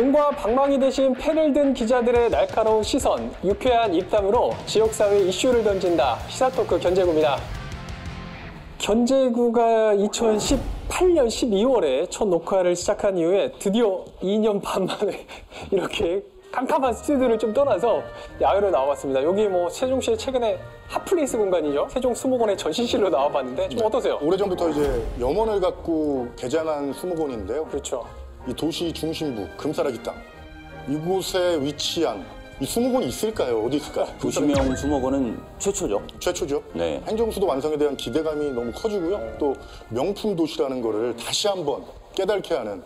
공과 방망이 대신 펜을 든 기자들의 날카로운 시선, 유쾌한 입담으로 지역사회 이슈를 던진다. 시사토크 견제구입니다. 견제구가 2018년 12월에 첫 녹화를 시작한 이후에 드디어 2년 반 만에 이렇게 캄캄한 스튜디오를 좀 떠나서 야외로 나와봤습니다. 여기 뭐 세종시의 최근에 핫플레이스 공간이죠. 세종 수목원의 전시실로 나와봤는데 좀 어떠세요? 오래전부터 이제 염원을 갖고 개장한 수목원인데요. 그렇죠. 이 도시 중심부 금사라기 땅 이곳에 위치한 이 수목원이 있을까요? 어디 있을까요? 도시명 수목원은 최초죠. 최초죠. 네. 행정수도 완성에 대한 기대감이 너무 커지고요. 또 명품 도시라는 거를 다시 한번 깨닫게 하는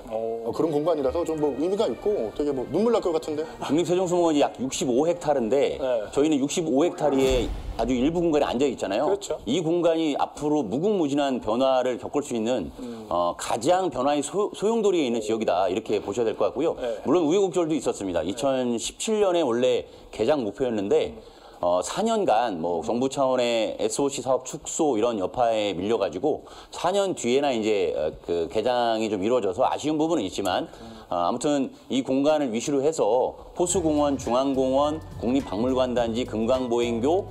그런 공간이라서 좀 뭐 의미가 있고 되게 뭐 눈물 날 것 같은데. 국립세종수목원이 약 65헥타르인데 네. 저희는 65헥타르에 아주 일부 공간에 앉아 있잖아요. 그렇죠. 이 공간이 앞으로 무궁무진한 변화를 겪을 수 있는 가장 변화의 소용돌이에 있는 지역이다 이렇게 보셔야 될 것 같고요. 네. 물론 우여곡절도 있었습니다. 2017년에 원래 개장 목표였는데 4년간 뭐 정부 차원의 SOC 사업 축소 이런 여파에 밀려가지고 4년 뒤에나 이제 그 개장이 좀 이루어져서 아쉬운 부분은 있지만 아무튼 이 공간을 위시로 해서 호수공원, 중앙공원, 국립박물관단지, 금강보행교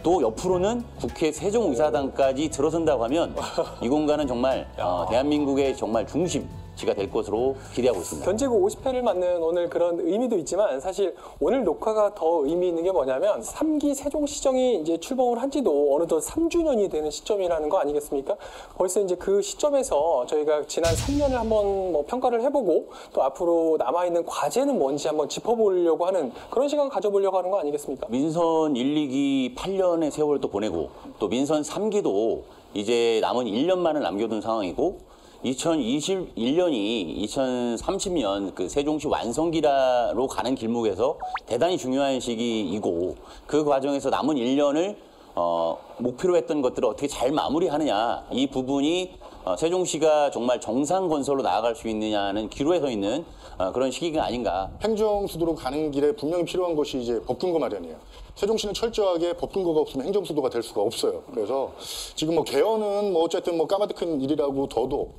또 옆으로는 국회 세종의사당까지 들어선다고 하면 이 공간은 정말 대한민국의 정말 중심지가 될 것으로 기대하고 있습니다. 견제구 50회를 맞는 오늘 그런 의미도 있지만 사실 오늘 녹화가 더 의미 있는 게 뭐냐면 3기 세종시정이 이제 출범을 한 지도 어느덧 3주년이 되는 시점이라는 거 아니겠습니까? 벌써 이제 그 시점에서 저희가 지난 3년을 한번 뭐 평가를 해보고 또 앞으로 남아있는 과제는 뭔지 한번 짚어보려고 하는 그런 시간 가져보려고 하는 거 아니겠습니까? 민선 1, 2기 8년의 세월을 또 보내고 또 민선 3기도 이제 남은 1년만을 남겨둔 상황이고 2021년이 2030년 그 세종시 완성기로 가는 길목에서 대단히 중요한 시기이고 그 과정에서 남은 1년을 목표로 했던 것들을 어떻게 잘 마무리하느냐 이 부분이 세종시가 정말 정상 건설로 나아갈 수 있느냐는 기로에 서 있는 그런 시기가 아닌가. 행정수도로 가는 길에 분명히 필요한 것이 이제 법근거 마련이에요. 세종시는 철저하게 법근거가 없으면 행정수도가 될 수가 없어요. 그래서 지금 뭐 개헌은 뭐 어쨌든 뭐 까마득한 일이라고 둬도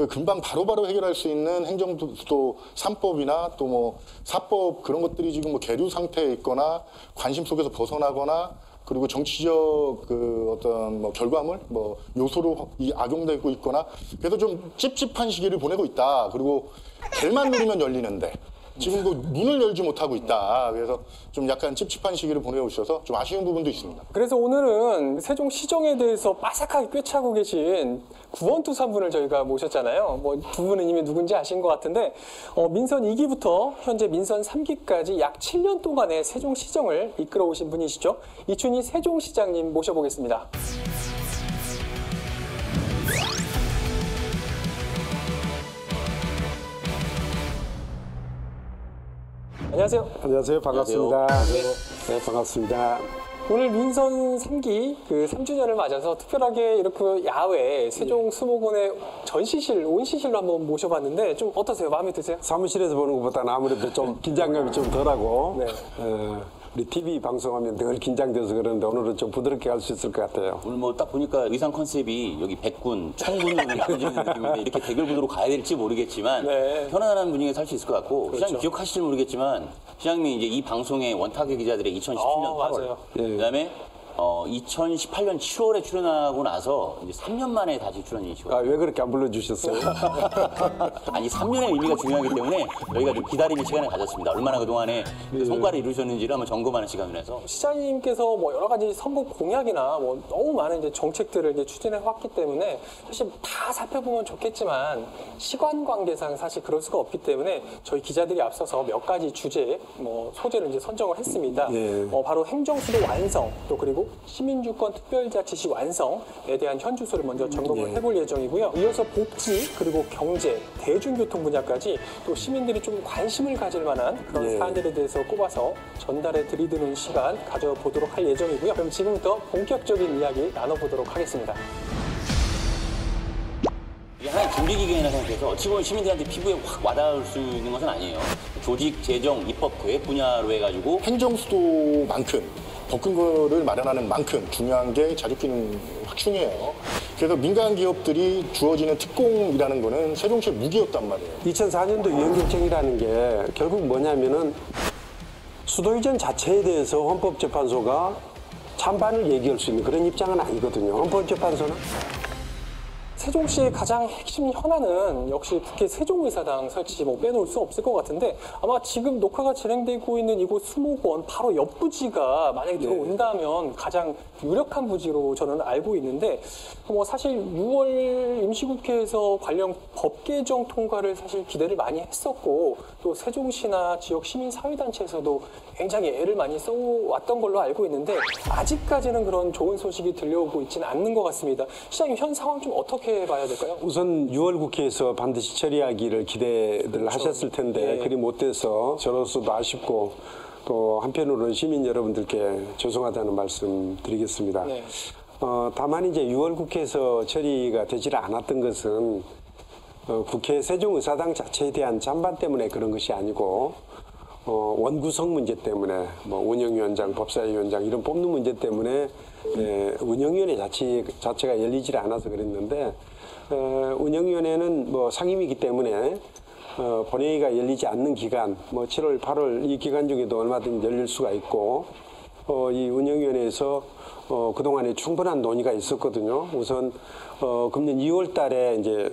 금방 바로바로 해결할 수 있는 행정수도 3법이나 또 뭐 4법 그런 것들이 지금 뭐 계류 상태에 있거나 관심 속에서 벗어나거나 그리고 정치적 그 어떤 뭐 결과물 뭐 요소로 악용되고 있거나 그래서 좀 찝찝한 시기를 보내고 있다. 그리고 벨만 누르면 열리는데 지금 그 문을 열지 못하고 있다. 그래서 좀 약간 찝찝한 시기를 보내오셔서 좀 아쉬운 부분도 있습니다. 그래서 오늘은 세종시정에 대해서 빠삭하게 꿰차고 계신 구원투사분을 저희가 모셨잖아요. 뭐 두 분은 이미 누군지 아신 것 같은데 민선 2기부터 현재 민선 3기까지 약 7년 동안의 세종시정을 이끌어 오신 분이시죠. 이춘희 세종시장님 모셔보겠습니다. 안녕하세요. 안녕하세요. 반갑습니다. 안녕하세요. 네, 반갑습니다. 오늘 민선 3기 그 3주년을 맞아서 특별하게 이렇게 야외 세종 수목원의 전시실, 온시실로 한번 모셔봤는데 좀 어떠세요? 마음에 드세요? 사무실에서 보는 것보다는 아무래도 좀 긴장감이 좀 덜하고 네. 우리 TV 방송하면 늘 긴장돼서 그러는데 오늘은 좀 부드럽게 할 수 있을 것 같아요. 오늘 뭐 딱 보니까 의상 컨셉이 여기 백군, 청군으로 나눠지는 느낌인데 이렇게 대결 구도로 가야 될지 모르겠지만 네. 편안한 분위기에 살 수 있을 것 같고 그렇죠. 시장님 기억하실지 모르겠지만 시장님이 이제 이 방송의 원탁의 기자들의 2017년 8월 맞아요. 그다음에 2018년 7월에 출연하고 나서 이제 3년 만에 다시 출연이시고 왜 그렇게 안 불러주셨어요? 아니 3년의 의미가 중요하기 때문에 저희가 좀 기다림의 시간을 가졌습니다. 얼마나 그동안에 그 성과를 이루셨는지를 한번 점검하는 시간을 해서 시장님께서 뭐 여러 가지 선거 공약이나 뭐 너무 많은 이제 정책들을 이제 추진해 왔기 때문에 사실 다 살펴보면 좋겠지만 시간 관계상 사실 그럴 수가 없기 때문에 저희 기자들이 앞서서 몇 가지 주제, 뭐 소재를 이제 선정을 했습니다. 예. 바로 행정수도 완성, 또 그리고 시민주권 특별자치시 완성에 대한 현주소를 먼저 점검을 해볼 예정이고요. 이어서 복지, 그리고 경제, 대중교통 분야까지 또 시민들이 좀 관심을 가질 만한 그런 사안들에 대해서 꼽아서 전달해 드리는 시간 가져보도록 할 예정이고요. 그럼 지금부터 본격적인 이야기 나눠보도록 하겠습니다. 이게 하나의 준비 기간이라 생각해서 어찌 보면 시민들한테 피부에 확 와닿을 수 있는 것은 아니에요. 조직, 재정, 입법, 계획 분야로 해가지고 행정수도만큼 법근거를 마련하는 만큼 중요한 게 자족기능 확충이에요. 그래서 민간 기업들이 주어지는 특공이라는 거는 세종시의 무기였단 말이에요. 2004년도 위헌결정이라는 게 결국 뭐냐면은 수도 이전 자체에 대해서 헌법재판소가 찬반을 얘기할 수 있는 그런 입장은 아니거든요. 헌법재판소는 세종시의 가장 핵심 현안은 역시 국회 세종의사당 설치 빼놓을 수 없을 것 같은데 아마 지금 녹화가 진행되고 있는 이곳 수목원 바로 옆 부지가 만약에 들어온다면 가장 유력한 부지로 저는 알고 있는데 사실 6월 임시국회에서 관련 법 개정 통과를 사실 기대를 많이 했었고 또 세종시나 지역 시민사회단체에서도 굉장히 애를 많이 써왔던 걸로 알고 있는데 아직까지는 그런 좋은 소식이 들려오고 있지는 않는 것 같습니다. 시장님 현 상황 좀 어떻게 봐야 될까요? 우선 6월 국회에서 반드시 처리하기를 기대를 하셨을 텐데 그리 못 돼서 저로서도 아쉽고 또 한편으로는 시민 여러분들께 죄송하다는 말씀 드리겠습니다. 네. 다만 이제 6월 국회에서 처리가 되지 않았던 것은 국회 세종의사당 자체에 대한 찬반 때문에 그런 것이 아니고 원구성 문제 때문에 운영위원장, 법사위원장 이런 뽑는 문제 때문에 운영위원회 자체가 열리질 않아서 그랬는데 운영위원회는 상임이기 때문에 본회의가 열리지 않는 기간, 7월, 8월 이 기간 중에도 얼마든지 열릴 수가 있고 이 운영위원회에서 그동안에 충분한 논의가 있었거든요. 우선 금년 2월 달에 이제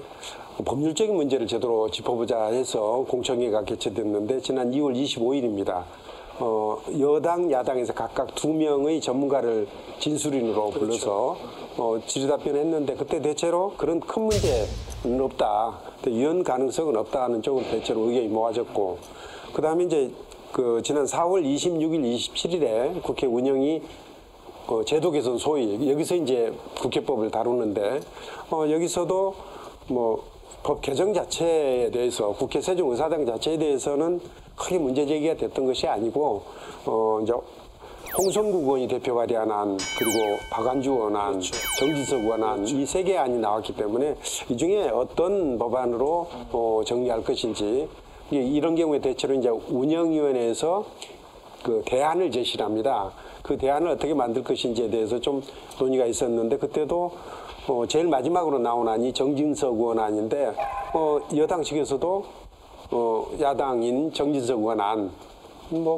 법률적인 문제를 제대로 짚어보자 해서 공청회가 개최됐는데 지난 2월 25일입니다. 여당, 야당에서 각각 2명의 전문가를 진술인으로 불러서 질의답변했는데 그때 대체로 그런 큰 문제는 없다. 위헌 가능성은 없다는 쪽으로 대체로 의견이 모아졌고 그 다음에 이제 지난 4월 26일, 27일에 국회 운영이 제도 개선 소위 여기서 이제 국회법을 다루는데 여기서도 법 개정 자체에 대해서 국회 세종의사당 자체에 대해서는 크게 문제 제기가 됐던 것이 아니고 이제 홍성국 의원이 대표 발의한 안 그리고 박안주 의원 안, 정진석 의원 안 이 세 개 안이 나왔기 때문에 이 중에 어떤 법안으로 정리할 것인지 이런 경우에 대체로 이제 운영위원회에서 그 대안을 제시를 합니다. 그 대안을 어떻게 만들 것인지에 대해서 좀 논의가 있었는데 그때도 제일 마지막으로 나온 안이 정진석 의원 안인데 여당 측에서도 야당인 정진석 의원 안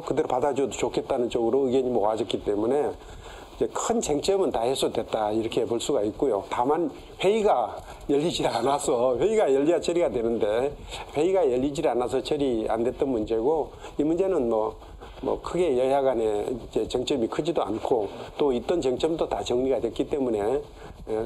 그대로 받아줘도 좋겠다는 쪽으로 의견이 모아졌기 때문에 이제 큰 쟁점은 다 해소됐다 이렇게 볼 수가 있고요. 다만 회의가 열리질 않아서 회의가 열려야 처리가 되는데 회의가 열리질 않아서 처리 안 됐던 문제고 이 문제는 크게 여야 간에 이제 쟁점이 크지도 않고 또 있던 쟁점도 다 정리가 됐기 때문에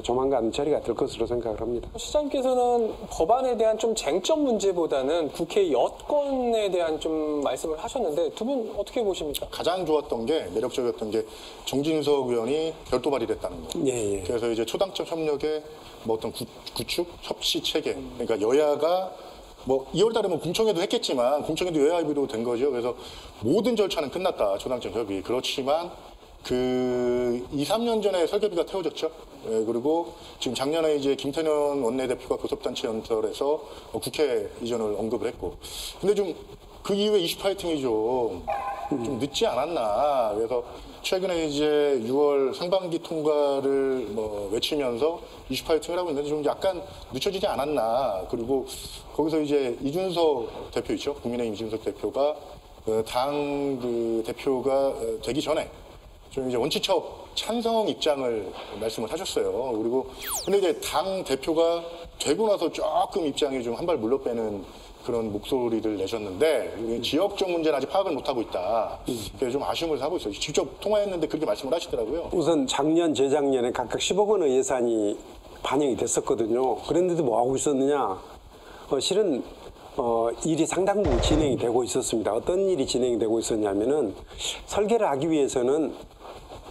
조만간 처리가 될 것으로 생각을 합니다. 시장님께서는 법안에 대한 좀 쟁점 문제보다는 국회 여건에 대한 좀 말씀을 하셨는데 두 분 어떻게 보십니까? 가장 좋았던 게 매력적이었던 게 정진석 의원이 별도 발의를 했다는 거. 예. 그래서 이제 초당적 협력의 어떤 구축 협치 체계. 그러니까 여야가 2월 달에 공청회도 했겠지만 공청회도 여야 합의로 된 거죠. 그래서 모든 절차는 끝났다. 초당적 협의. 그렇지만 2, 3년 전에 설계비가 태워졌죠. 그리고 지금 작년에 이제 김태년 원내대표가 교섭단체 연설에서 국회 이전을 언급을 했고. 근데 좀 그 이후에 20파이팅이 좀 늦지 않았나. 그래서 최근에 이제 6월 상반기 통과를 외치면서 20파이팅을 하고 있는데 좀 약간 늦춰지지 않았나. 그리고 거기서 이제 이준석 대표 있죠. 국민의힘 이준석 대표가 당 대표가 되기 전에 좀 이제 원칙적 찬성 입장을 말씀을 하셨어요. 그리고 근데 이제 당 대표가 되고 나서 조금 입장이 좀 한 발 물러빼는 그런 목소리를 내셨는데 우리 지역적 문제는 아직 파악을 못하고 있다. 그래서 좀 아쉬움을 하고 있어요. 직접 통화했는데 그렇게 말씀을 하시더라고요. 우선 작년, 재작년에 각각 10억 원의 예산이 반영이 됐었거든요. 그런데도 뭐 하고 있었느냐? 실은 일이 상당 부분 진행이 되고 있었습니다. 어떤 일이 진행이 되고 있었냐면은 설계를 하기 위해서는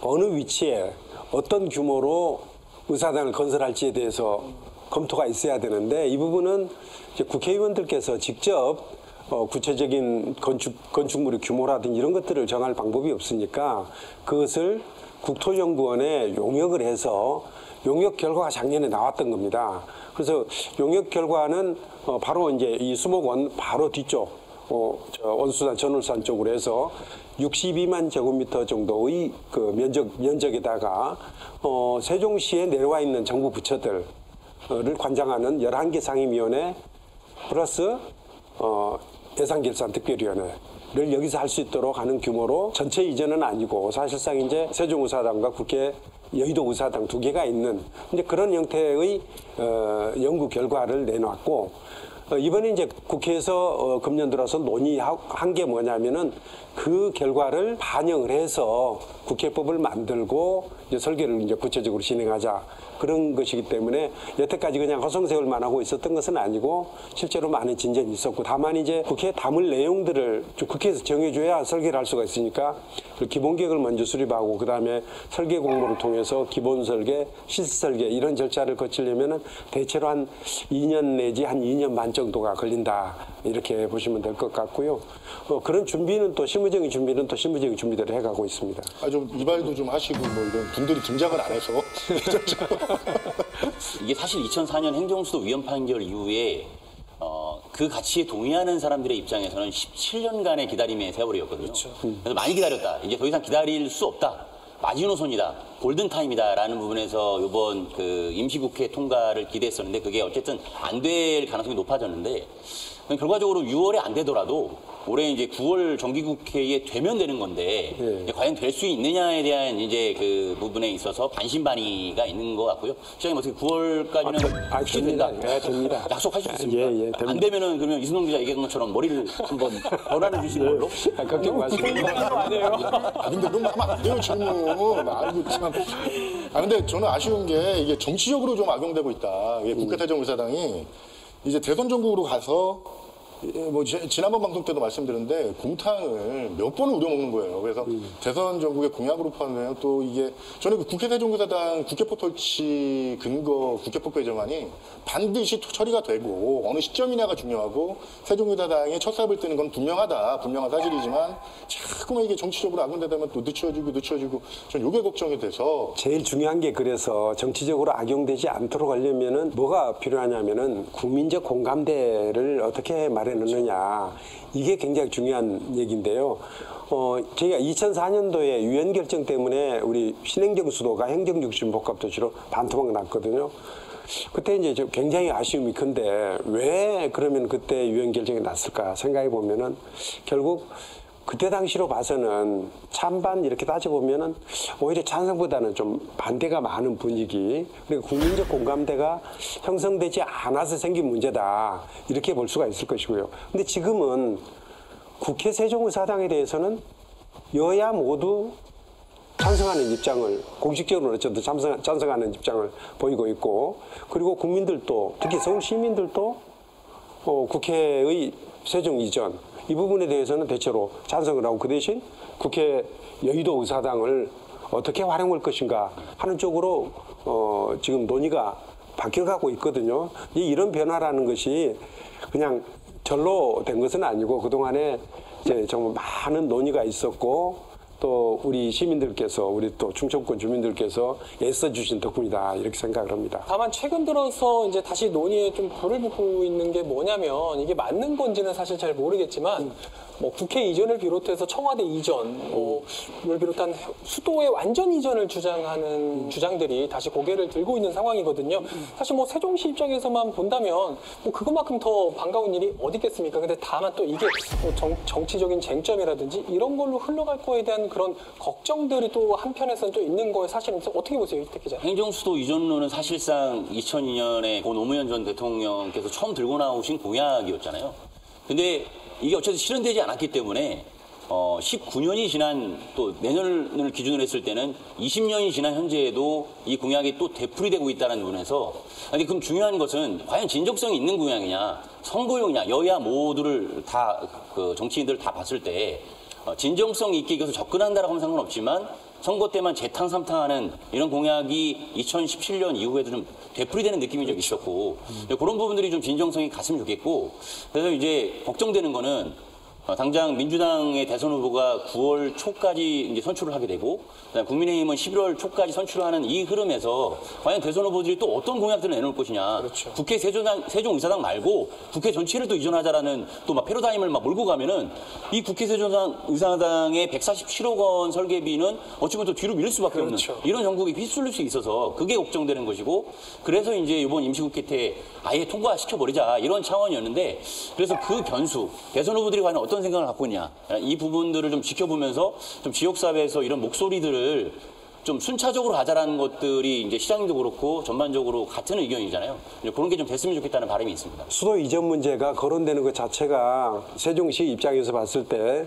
어느 위치에 어떤 규모로 의사당을 건설할지에 대해서 검토가 있어야 되는데 이 부분은 이제 국회의원들께서 직접 구체적인 건축물의 규모라든지 이런 것들을 정할 방법이 없으니까 그것을 국토연구원에 용역을 해서 용역 결과가 작년에 나왔던 겁니다. 그래서 용역 결과는 바로 이제 이 수목원 바로 뒤쪽 원수산 전월산 쪽으로 해서 62만 제곱미터 정도의 그 면적에다가 세종시에 내려와 있는 정부 부처들을 관장하는 11개 상임위원회 플러스 예산결산특별위원회를 여기서 할 수 있도록 하는 규모로 전체 이전은 아니고 사실상 이제 세종의사당과 국회 여의도의사당 2개가 있는 이제 그런 형태의 연구 결과를 내놨고 이번에 이제 국회에서 금년 들어서 논의한 게 뭐냐면은 그 결과를 반영을 해서 국회법을 만들고 이제 설계를 이제 구체적으로 진행하자 그런 것이기 때문에 여태까지 그냥 허송세월만 하고 있었던 것은 아니고 실제로 많은 진전이 있었고 다만 이제 국회에 담을 내용들을 국회에서 정해줘야 설계를 할 수가 있으니까 그 기본 계획을 먼저 수립하고 그다음에 설계 공모를 통해서 기본 설계, 실습 설계 이런 절차를 거치려면은 대체로 한 2년 내지 한 2년 반 정도가 걸린다 이렇게 보시면 될 것 같고요. 그런 준비는 또 실무적인 준비는 또 실무적인 준비대로 해가고 있습니다. 좀 이발도 좀 하시고 뭐 이런 분들이 등장을 안 해서 이게 사실 2004년 행정수도 위헌 판결 이후에 그 가치에 동의하는 사람들의 입장에서는 17년간의 기다림의 세월이었거든요. 그래서 많이 기다렸다. 이제 더 이상 기다릴 수 없다. 마지노선이다. 골든타임이다라는 부분에서 이번 그 임시국회 통과를 기대했었는데 그게 어쨌든 안 될 가능성이 높아졌는데 결과적으로 6월에 안 되더라도 올해 이제 9월 정기국회에 되면 되는 건데 이제 과연 될 수 있느냐에 대한 이제 그 부분에 있어서 반신반의가 있는 것 같고요. 시장님 어떻게 9월까지는 혹시 된다? 네, 됩니다. 약속하실 수 있습니까? 예, 안 되면은 그러면 이순동 기자 얘기한 것처럼 머리를 한번 변환해 주시는 걸로? 걱정 마시고. 근데 너무 하면 안 돼요, 질문. 아이고, 참. 근데 저는 아쉬운 게 이게 정치적으로 좀 악용되고 있다. 이게 국회대정의사당이 이제 대선 전국으로 가서 뭐 지난번 방송 때도 말씀드렸는데 공탕을 몇 번을 우려먹는 거예요. 그래서 대선 전국의 공약으로 포함되면 또 이게 저는 그 국회 세종의사당 국회법 설치 근거 국회법 개정안이 반드시 처리가 되고 어느 시점이냐가 중요하고 세종의사당이 첫삽을 뜨는 건 분명한 사실이지만 자꾸만 이게 정치적으로 악용되다 보면 또 늦춰지고 저는 이게 걱정이 돼서 제일 중요한 게 그래서 정치적으로 악용되지 않도록 하려면은 뭐가 필요하냐면은 국민적 공감대를 어떻게 마련하느냐 이게 굉장히 중요한 얘기인데요. 저희가 2004년도에 유엔 결정 때문에 우리 신행정 수도가 행정 중심 복합 도시로 반토막 났거든요. 그때 이제 굉장히 아쉬움이 큰데 왜 그러면 그때 유엔 결정이 났을까 생각해 보면은 결국 그때 당시로 봐서는 찬반 이렇게 따져보면은 오히려 찬성보다는 좀 반대가 많은 분위기 그리고 국민적 공감대가 형성되지 않아서 생긴 문제다 이렇게 볼 수가 있을 것이고요. 근데 지금은 국회 세종의사당에 대해서는 여야 모두 찬성하는 입장을 공식적으로는 어쨌든 찬성하는 입장을 보이고 있고 그리고 국민들도 특히 서울 시민들도 국회의 세종 이전 이 부분에 대해서는 대체로 찬성을 하고 그 대신 국회 여의도 의사당을 어떻게 활용할 것인가 하는 쪽으로 지금 논의가 바뀌어가고 있거든요. 이런 변화라는 것이 그냥 절로 된 것은 아니고 그동안에 이제 정말 많은 논의가 있었고 또 우리 시민들께서 우리 또 충청권 주민들께서 애써주신 덕분이다 이렇게 생각을 합니다. 다만 최근 들어서 이제 다시 논의에 좀 불을 붙고 있는 게 뭐냐면 이게 맞는 건지는 사실 잘 모르겠지만 뭐 국회 이전을 비롯해서 청와대 이전을 비롯한 수도의 완전 이전을 주장하는 주장들이 다시 고개를 들고 있는 상황이거든요. 사실 뭐 세종시 입장에서만 본다면 뭐 그것만큼 더 반가운 일이 어디 있겠습니까? 근데 다만 또 이게 뭐 정치적인 쟁점이라든지 이런 걸로 흘러갈 거에 대한 그런 걱정들이 또 한편에서는 또 있는 거에 사실은 어떻게 보세요, 이택 기자? 행정수도 이전론은 사실상 2002년에 고 노무현 전 대통령께서 처음 들고 나오신 공약이었잖아요. 근데 이게 어쨌든 실현되지 않았기 때문에 19년이 지난 또 내년을 기준으로 했을 때는 20년이 지난 현재에도 이 공약이 또 되풀이되고 있다는 부분에서 근데 그럼 중요한 것은 과연 진정성이 있는 공약이냐 선거용이냐 여야 모두를 다 그 정치인들 다 봤을 때 진정성 있게 이것을 접근한다라고 하면 상관없지만 선거 때만 재탕삼탕하는 이런 공약이 2017년 이후에도 좀 되풀이되는 느낌이 좀 있었고 그런 부분들이 좀 진정성이 갔으면 좋겠고 그래서 이제 걱정되는 거는 당장 민주당의 대선 후보가 9월 초까지 이제 선출을 하게 되고, 그다음에 국민의힘은 11월 초까지 선출하는 이 흐름에서 과연 대선 후보들이 또 어떤 공약들을 내놓을 것이냐. 그렇죠. 국회 세종의사당 말고 국회 전체를 또 이전하자라는 또 막 패러다임을 막 몰고 가면은 이 국회 세종의사당의 147억 원 설계비는 어찌 보면 또 뒤로 밀릴 수밖에 그렇죠. 없는 이런 정국이 휩쓸릴 수 있어서 그게 걱정되는 것이고, 그래서 이제 이번 임시국회 때 아예 통과시켜버리자 이런 차원이었는데, 그래서 그 변수, 대선 후보들이 과연 어떤 생각을 갖고 있냐, 이 부분들을 좀 지켜보면서 좀 지역사회에서 이런 목소리들을 좀 순차적으로 가자라는 것들이 이제 시장님도 그렇고 전반적으로 같은 의견이잖아요. 그런 게 좀 됐으면 좋겠다는 바람이 있습니다. 수도 이전 문제가 거론되는 것 자체가 세종시 입장에서 봤을 때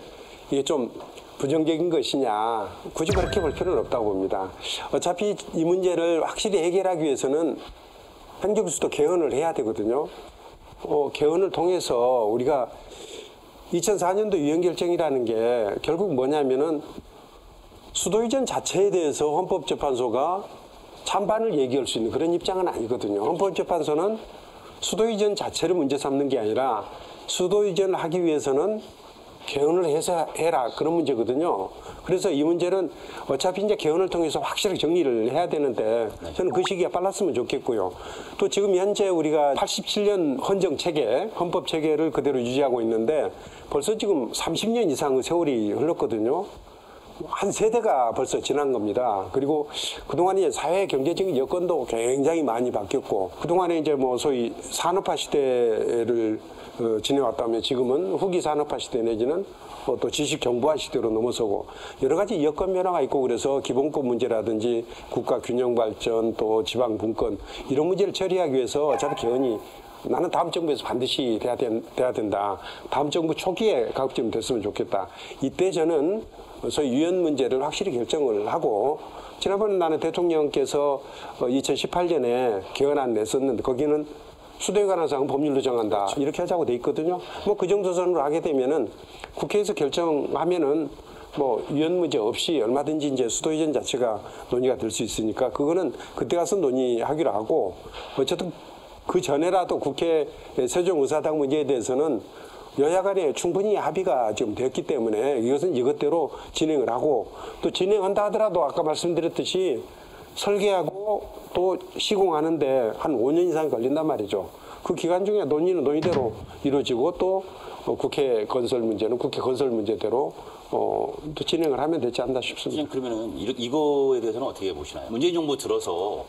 이게 좀 부정적인 것이냐, 굳이 그렇게 볼 필요는 없다고 봅니다. 어차피 이 문제를 확실히 해결하기 위해서는 행정수도 개헌을 해야 되거든요. 개헌을 통해서 우리가 2004년도 유연결정이라는 게 결국 뭐냐면은 수도 이전 자체에 대해서 헌법재판소가 찬반을 얘기할 수 있는 그런 입장은 아니거든요. 헌법재판소는 수도 이전 자체를 문제 삼는 게 아니라 수도 이전을 하기 위해서는 개헌을 해서 해라, 그런 문제거든요. 그래서 이 문제는 어차피 이제 개헌을 통해서 확실하게 정리를 해야 되는데 저는 그 시기가 빨랐으면 좋겠고요. 또 지금 현재 우리가 87년 헌정 체계, 헌법 체계를 그대로 유지하고 있는데 벌써 지금 30년 이상의 세월이 흘렀거든요. 한 세대가 벌써 지난 겁니다. 그리고 그동안에 사회 경제적인 여건도 굉장히 많이 바뀌었고, 그동안에 이제 뭐 소위 산업화 시대를 지내왔다면 지금은 후기 산업화 시대 내지는 또 지식 정보화 시대로 넘어서고 여러 가지 여건 변화가 있고, 그래서 기본권 문제라든지 국가 균형 발전, 또 지방 분권 이런 문제를 처리하기 위해서 어차피 개헌이 나는 다음 정부에서 반드시 돼야 된다. 다음 정부 초기에 가급적 됐으면 좋겠다. 이때 저는 소위 유연 문제를 확실히 결정을 하고, 지난번에 나는 대통령께서 2018년에 개헌안 냈었는데 거기는 수도에 관한 사항은 법률로 정한다. 그렇죠. 이렇게 하자고 돼 있거든요. 뭐 그 정도 선으로 하게 되면은 국회에서 결정하면은 뭐 유연 문제 없이 얼마든지 이제 수도 이전 자체가 논의가 될 수 있으니까 그거는 그때 가서 논의하기로 하고, 어쨌든 그 전에라도 국회 세종의사당 문제에 대해서는 여야 간에 충분히 합의가 지금 됐기 때문에 이것은 이것대로 진행을 하고, 또 진행한다 하더라도 아까 말씀드렸듯이 설계하고 또 시공하는데 한 5년 이상 걸린단 말이죠. 그 기간 중에 논의는 논의대로 이루어지고, 또 국회 건설 문제는 국회 건설 문제대로 또 진행을 하면 되지 않나 싶습니다. 그러면은 이거에 대해서는 어떻게 보시나요? 문재인 정부 들어서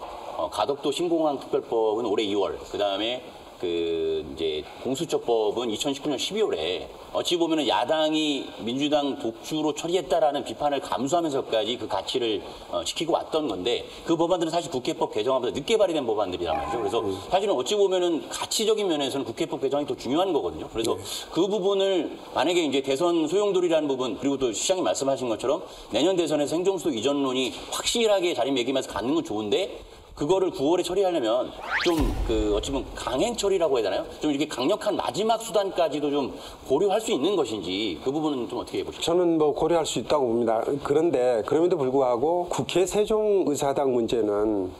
가덕도 신공항 특별법은 올해 2월, 그 다음에 이제 공수처법은 2019년 12월에 어찌 보면은 야당이 민주당 독주로 처리했다라는 비판을 감수하면서까지 그 가치를 지키고 왔던 건데, 그 법안들은 사실 국회법 개정하면서 늦게 발의된 법안들이란 말이죠. 그래서 사실은 어찌 보면은 가치적인 면에서는 국회법 개정이 더 중요한 거거든요. 그래서 그 부분을 만약에 이제 대선 소용돌이라는 부분, 그리고 또 시장님 말씀하신 것처럼 내년 대선에서 행정수도 이전론이 확실하게 자리매김해서 가는 건 좋은데, 그거를 9월에 처리하려면 좀 어찌 보면 강행 처리라고 해야 되나요? 좀 이렇게 강력한 마지막 수단까지도 좀 고려할 수 있는 것인지, 그 부분은 좀 어떻게 보십니까? 저는 뭐 고려할 수 있다고 봅니다. 그런데 그럼에도 불구하고 국회 세종의사당 문제는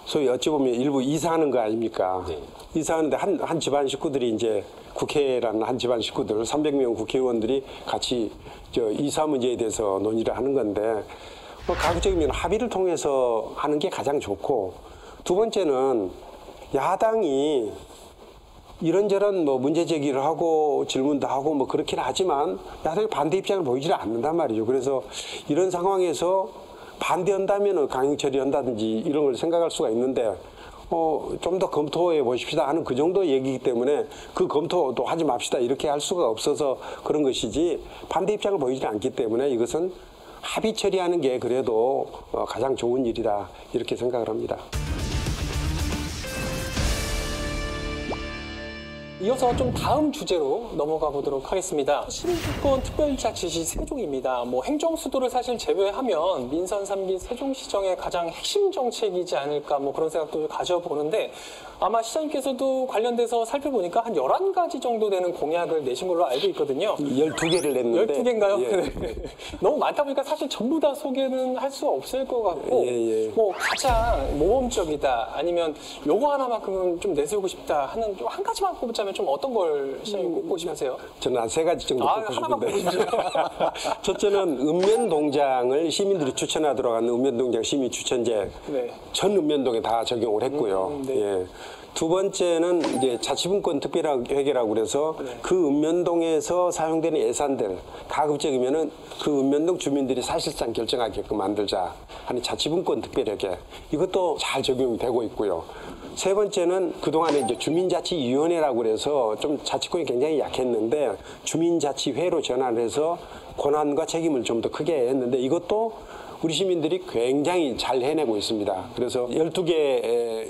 소위 어찌 보면 일부 이사하는 거 아닙니까? 네. 이사하는데 한 집안 식구들이 이제 국회라는 한 집안 식구들 300명 국회의원들이 같이 이사 문제에 대해서 논의를 하는 건데, 가급적이면 합의를 통해서 하는 게 가장 좋고, 두 번째는 야당이 이런저런 뭐 문제 제기를 하고 질문도 하고 뭐 그렇긴 하지만 야당이 반대 입장을 보이지 않는단 말이죠. 그래서 이런 상황에서 반대한다면 강행 처리한다든지 이런 걸 생각할 수가 있는데, 좀 더 검토해 보십시다 하는 그 정도 얘기이기 때문에 그 검토도 하지 맙시다 이렇게 할 수가 없어서 그런 것이지, 반대 입장을 보이지 않기 때문에 이것은 합의 처리하는 게 그래도 가장 좋은 일이다 이렇게 생각을 합니다. 이어서 좀 다음 주제로 넘어가 보도록 하겠습니다. 시민주권 특별자치시 세종입니다. 뭐 행정수도를 사실 제외하면 민선 3기 세종시정의 가장 핵심 정책이지 않을까, 뭐 그런 생각도 가져보는데, 아마 시장님께서도 관련돼서 살펴보니까 한 11가지 정도 되는 공약을 내신 걸로 알고 있거든요. 12개를 냈는데. 12개인가요? 예. 네. 너무 많다 보니까 사실 전부 다 소개는 할 수 없을 것 같고, 뭐 가장 모범적이다, 아니면 요거 하나만큼은 좀 내세우고 싶다 하는 좀 한 가지만 꼽자면 꼽으신다면 좀 어떤 걸 시장님 꼽고 싶으세요? 저는 한 3가지 정도 꼽고 하나만 싶은데. 첫째는 읍면동장을 시민들이 추천하도록 하는 읍면동장 시민추천제 네. 전 읍면동에 다 적용을 했고요. 네. 예. 두 번째는 이제 자치분권 특별회계라고 그래서 그 읍면동에서 사용되는 예산들 가급적이면은 그 읍면동 주민들이 사실상 결정하게끔 만들자 하는 자치분권 특별회계 이것도 잘 적용이 되고 있고요. 세 번째는 그동안에 이제 주민자치위원회라고 그래서 좀 자치권이 굉장히 약했는데 주민자치회로 전환해서 권한과 책임을 좀 더 크게 했는데 이것도 우리 시민들이 굉장히 잘 해내고 있습니다. 그래서 12개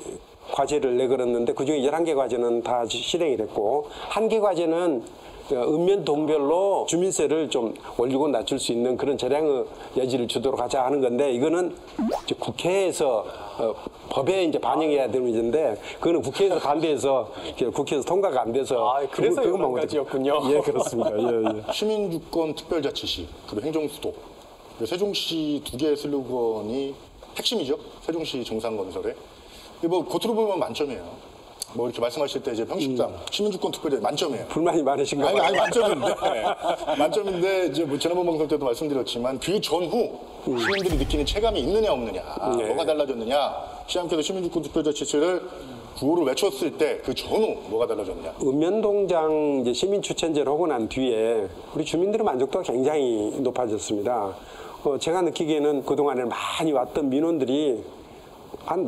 과제를 내걸었는데 그중에 11개 과제는 다 실행이 됐고 1개 과제는 읍면동별로 주민세를 좀 올리고 낮출 수 있는 그런 절양의 여지를 주도록 하자 하는 건데 이거는 이제 국회에서 법에 이제 반영해야 되는 문제인데 그거는 국회에서 반대해서 국회에서 통과가 안 돼서 그래서 그것만 11가지였군요. 예, 그렇습니다. 예, 예. 시민주권 특별자치시 그리고 행정수도 세종시 두 개의 슬로건이 핵심이죠. 세종시 정상건설에 뭐 겉으로 보면 만점이에요. 뭐 이렇게 말씀하실 때 이제 평식당 시민주권 특별히 만점이에요. 불만이 많으신가 봐요. 아니 만점인데 만점인데 이제 뭐 지난번 방송 때도 말씀드렸지만 그 전후 시민들이 느끼는 체감이 있느냐 없느냐 뭐가 달라졌느냐 시장께서 시민주권 특별자치제를 구호를 외쳤을 때 그 전후 뭐가 달라졌느냐. 읍면동장 이제 시민추천제를 하고 난 뒤에 우리 주민들의 만족도가 굉장히 높아졌습니다. 제가 느끼기에는 그동안에 많이 왔던 민원들이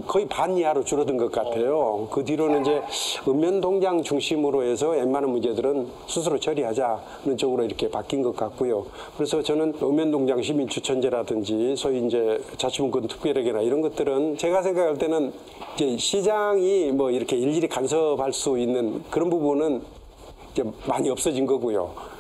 거의 반 이하로 줄어든 것 같아요. 그 뒤로는 이제 읍면동장 중심으로 해서 웬만한 문제들은 스스로 처리하자는 쪽으로 이렇게 바뀐 것 같고요. 그래서 저는 읍면동장 시민추천제라든지 소위 이제 자치분권 특별회계나 이런 것들은 제가 생각할 때는 이제 시장이 뭐 이렇게 일일이 간섭할 수 있는 그런 부분은 이제 많이 없어진 거고요.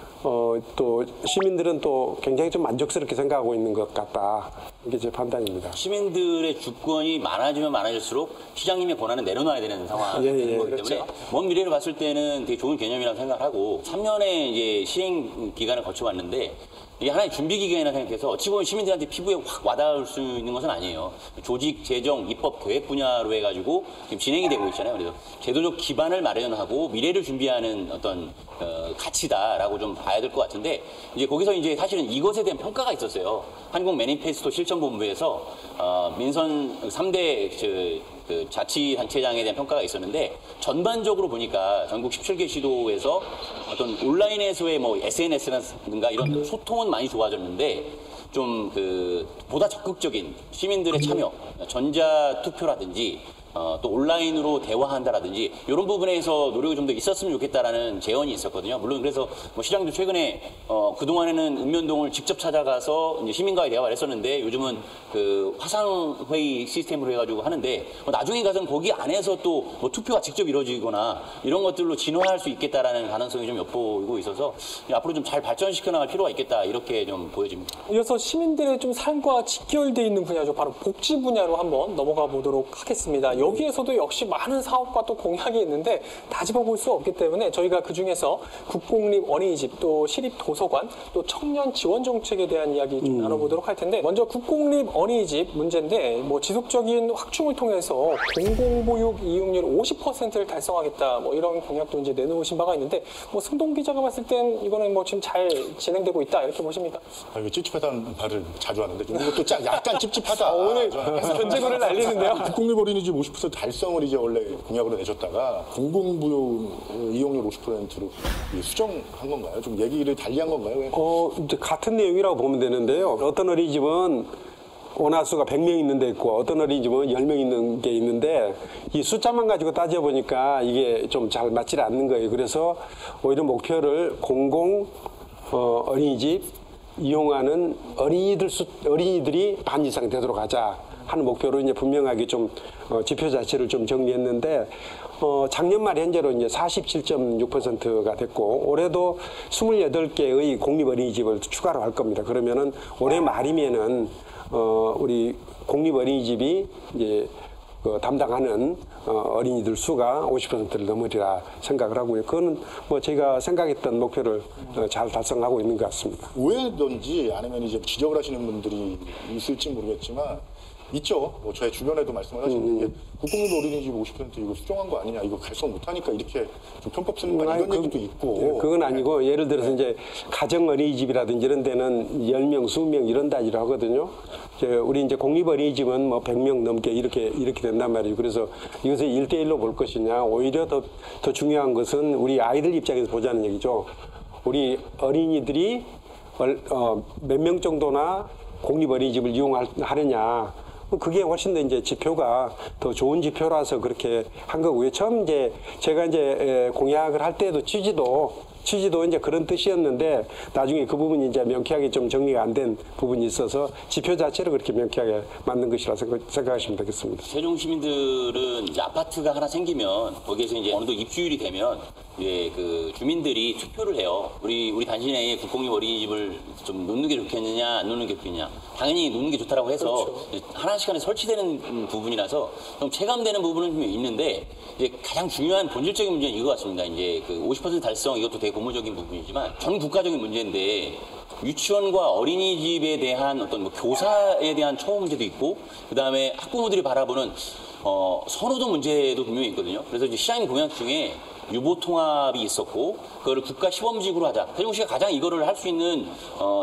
또 시민들은 또 굉장히 좀 만족스럽게 생각하고 있는 것 같다. 이게 제 판단입니다. 시민들의 주권이 많아지면 많아질수록 시장님의 권한은 내려놔야 되는 상황이 예, 되는 거기 그렇죠. 때문에 먼 미래를 봤을 때는 되게 좋은 개념이라고 생각하고 3년의 이제 시행 기간을 거쳐왔는데 이게 하나의 준비 기간이라 생각해서 어찌 보면 시민들한테 피부에 확 와닿을 수 있는 것은 아니에요. 조직, 재정, 입법, 계획 분야로 해가지고 지금 진행이 되고 있잖아요. 그래서 제도적 기반을 마련하고 미래를 준비하는 어떤 가치다라고 좀 봐야 될 것 같은데 이제 거기서 이제 사실은 이것에 대한 평가가 있었어요. 한국 매니페스토 실천본부에서 민선 3대 그 자치단체장에 대한 평가가 있었는데 전반적으로 보니까 전국 17개 시도에서 어떤 온라인에서의 뭐 SNS라든가 이런 소통은 많이 좋아졌는데 좀 보다 적극적인 시민들의 참여, 전자투표라든지 또 온라인으로 대화한다라든지 이런 부분에서 노력이 좀 더 있었으면 좋겠다라는 제언이 있었거든요. 물론 그래서 뭐 시장도 최근에 그동안에는 읍면동을 직접 찾아가서 이제 시민과의 대화를 했었는데 요즘은 그 화상회의 시스템으로 해가지고 하는데 나중에 가서는 거기 안에서 또 뭐 투표가 직접 이루어지거나 이런 것들로 진화할 수 있겠다라는 가능성이 좀 엿보이고 있어서 앞으로 좀 잘 발전시켜 나갈 필요가 있겠다 이렇게 좀 보여집니다. 이어서 시민들의 좀 삶과 직결되어 있는 분야죠. 바로 복지 분야로 한번 넘어가 보도록 하겠습니다. 여기에서도 역시 많은 사업과 또 공약이 있는데 다 짚어볼 수 없기 때문에 저희가 그중에서 국공립 어린이집 또 시립도서관 또 청년 지원 정책에 대한 이야기 좀 나눠보도록 할 텐데 먼저 국공립 어린이집 문제인데 뭐 지속적인 확충을 통해서 공공보육 이용률 50%를 달성하겠다 뭐 이런 공약도 이제 내놓으신 바가 있는데 뭐 승동 기자가 봤을 땐 이거는 뭐 지금 잘 진행되고 있다 이렇게 보십니까? 이거 찝찝하다는 말을 자주 하는데 이것도 약간 찝찝하다. 오늘 견제구를 날리는데요. 국공립 어린이집 50% 달성을 이제 원래 공약으로 내줬다가 공공부용 이용률 50%로 수정한 건가요? 좀 얘기를 달리한 건가요? 이제 같은 내용이라고 보면 되는데요. 어떤 어린이집은 원화수가 100명 있는 데 있고 어떤 어린이집은 10명 있는 게 있는데 이 숫자만 가지고 따져보니까 이게 좀 잘 맞지 않는 거예요. 그래서 오히려 목표를 어린이집 이용하는 어린이들이 반 이상 되도록 하자 하는 목표로 이제 분명하게 좀 지표 자체를 좀 정리했는데 작년 말 현재로 이제 47.6%가 됐고 올해도 28개의 공립 어린이집을 추가로 할 겁니다. 그러면은 올해 말이면은 우리 공립 어린이집이 이제 담당하는 어린이들 수가 50%를 넘으리라 생각을 하고요. 그거는 뭐 제가 생각했던 목표를 잘 달성하고 있는 것 같습니다. 오해든지 아니면 이제 지적을 하시는 분들이 있을지 모르겠지만 있죠. 뭐 저의 주변에도 말씀을 하시는데 이게 국공립 어린이집 50% 이거 수정한 거 아니냐, 이거 결석 못하니까 이렇게 좀 편법 쓰는 거 이런 얘기도 있고. 그건 아니고 예를 들어서 이제 가정 어린이집이라든지 이런 데는 10명, 20명 이런 단위로 하거든요. 우리 이제 공립 어린이집은 뭐 100명 넘게 이렇게 된단 말이에요. 그래서 이것을 1대1로 볼 것이냐, 오히려 더 중요한 것은 우리 아이들 입장에서 보자는 얘기죠. 우리 어린이들이 몇 명 정도나 공립 어린이집을 이용하느냐. 그게 훨씬 더 이제 지표가 더 좋은 지표라서 그렇게 한 거고요. 처음 이제 제가 이제 공약을 할 때도 취지도 이제 그런 뜻이었는데 나중에 그 부분이 이제 명쾌하게 좀 정리가 안 된 부분이 있어서 지표 자체를 그렇게 명쾌하게 만든 것이라 생각하시면 되겠습니다. 세종 시민들은 이제 아파트가 하나 생기면 거기에서 이제 어느 정도 입주율이 되면 이제 그 주민들이 투표를 해요. 우리 단신에 국공립 어린이집을 좀 놓는 게 좋겠느냐, 안 놓는 게 좋겠느냐. 당연히 놓는 게 좋다라고 해서 그렇죠. 하나씩간에 설치되는 부분이라서 좀 체감되는 부분은 좀 있는데 이제 가장 중요한 본질적인 문제는 이거 같습니다. 이제 그 50% 달성 이것도 되게 고무적인 부분이지만 전 국가적인 문제인데 유치원과 어린이집에 대한 어떤 뭐 교사에 대한 처우 문제도 있고 그다음에 학부모들이 바라보는 선호도 문제도 분명히 있거든요. 그래서 이제 시장님 공약 중에 유보 통합이 있었고 그거를 국가 시범직으로 하자. 세종시가 가장 이거를 할 수 있는